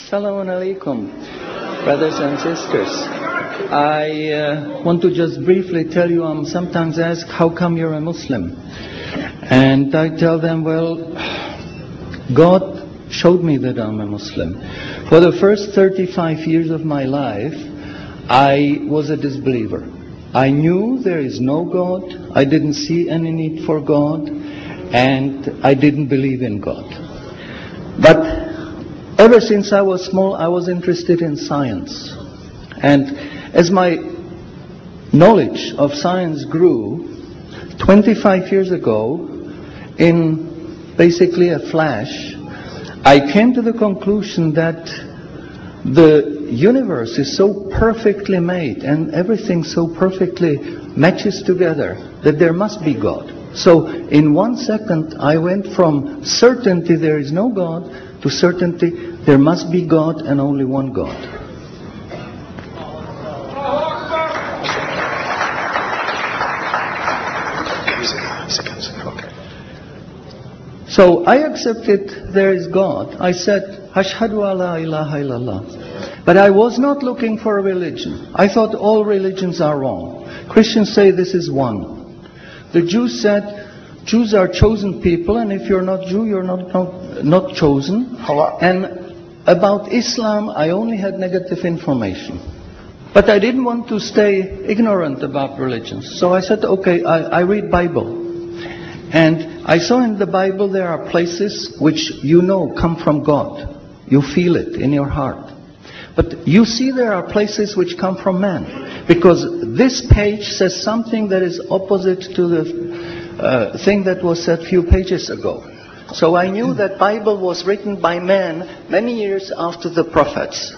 Assalamu alaikum, brothers and sisters. I want to just briefly tell you, I'm sometimes asked, how come you're a Muslim? And I tell them, well, God showed me that I'm a Muslim. For the first 35 years of my life, I was a disbeliever. I knew there is no God, I didn't see any need for God, and I didn't believe in God. But ever since I was small, I was interested in science. And as my knowledge of science grew, 25 years ago, in basically a flash, I came to the conclusion that the universe is so perfectly made and everything so perfectly matches together that there must be God. So in 1 second, I went from certainty there is no God to certainty there must be God and only one God. So I accepted there is God. I said, Ashhadu alla ilaha illallah. But I was not looking for a religion. I thought all religions are wrong. Christians say this is one. The Jews said, Jews are chosen people, and if you're not Jew, you're not chosen. And about Islam, I only had negative information. But I didn't want to stay ignorant about religions. So I said, okay, I read Bible. And I saw in the Bible there are places which you know come from God. You feel it in your heart. But you see there are places which come from man. Because this page says something that is opposite to the thing that was said few pages ago. So I knew that Bible was written by man many years after the prophets.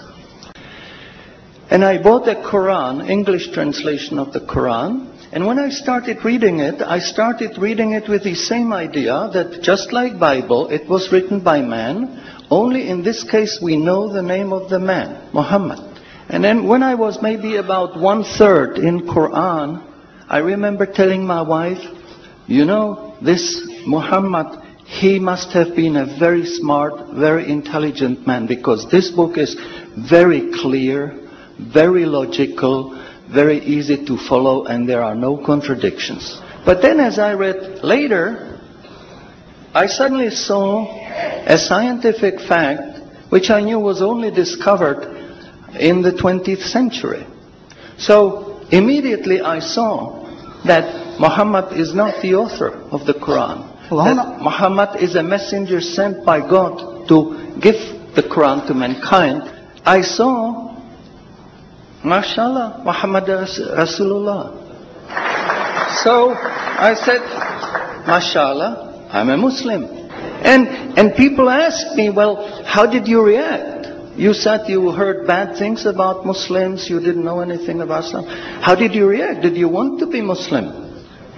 And I bought a Quran, English translation of the Quran. And when I started reading it with the same idea that just like Bible, it was written by man. Only in this case we know the name of the man, Muhammad. And then when I was maybe about 1/3 in Quran, I remember telling my wife, you know, this Muhammad, he must have been a very smart, very intelligent man, because this book is very clear, very logical, very easy to follow, and there are no contradictions. But then as I read later, I suddenly saw a scientific fact which I knew was only discovered in the 20th century. So immediately I saw that Muhammad is not the author of the Quran. That Muhammad is a messenger sent by God to give the Quran to mankind. I saw, mashallah, Muhammad Rasulullah. So I said, mashallah, I'm a Muslim. And people ask me, well, how did you react? You said you heard bad things about Muslims, you didn't know anything about Islam. How did you react? Did you want to be Muslim?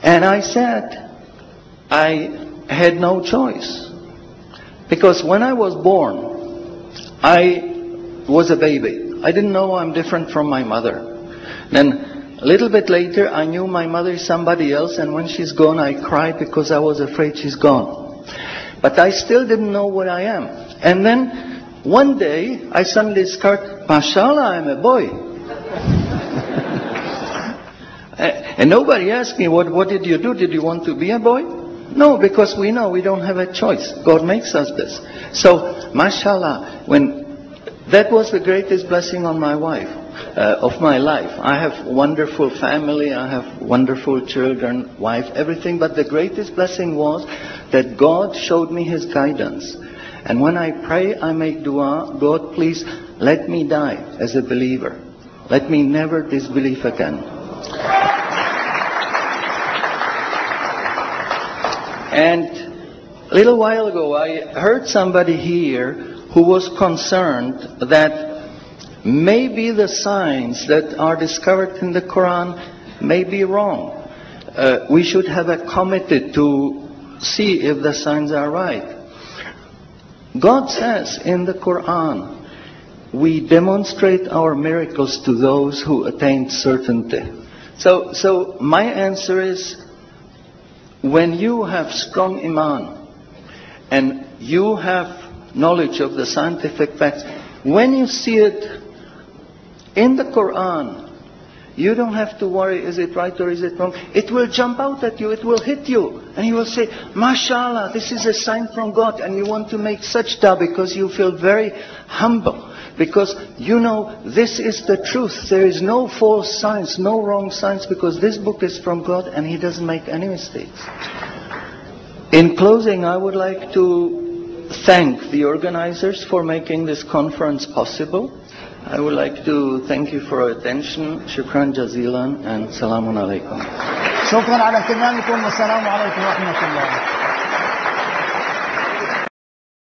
And I said, I had no choice. Because when I was born, I was a baby. I didn't know I'm different from my mother. Then a little bit later, I knew my mother is somebody else, and when she's gone, I cried because I was afraid she's gone. But I still didn't know what I am. And then one day, I suddenly discovered, mashallah, I'm a boy. And nobody asked me, what did you do? Did you want to be a boy? No, because we know we don't have a choice. God makes us this. So, mashallah, that was the greatest blessing on my wife, of my life. I have wonderful family, I have wonderful children, wife, everything. But the greatest blessing was that God showed me His guidance. And when I pray, I make dua, God, please let me die as a believer. Let me never disbelieve again. And a little while ago, I heard somebody here who was concerned that maybe the signs that are discovered in the Quran may be wrong. We should have a committee to see if the signs are right. God says in the Quran, we demonstrate our miracles to those who attain certainty. So my answer is, when you have strong iman and you have knowledge of the scientific facts, When you see it in the Quran, you don't have to worry, is it right or is it wrong? It will jump out at you, it will hit you. And you will say, MashaAllah, this is a sign from God. And you want to make sajda because you feel very humble. Because you know this is the truth. There is no false science, no wrong science, because this book is from God and He doesn't make any mistakes. In closing, I would like to thank the organizers for making this conference possible. I would like to thank you for your attention. Shukran jazilan and salamun alaikum. شكرا على اهتمامكم والسلام عليكم ورحمة الله.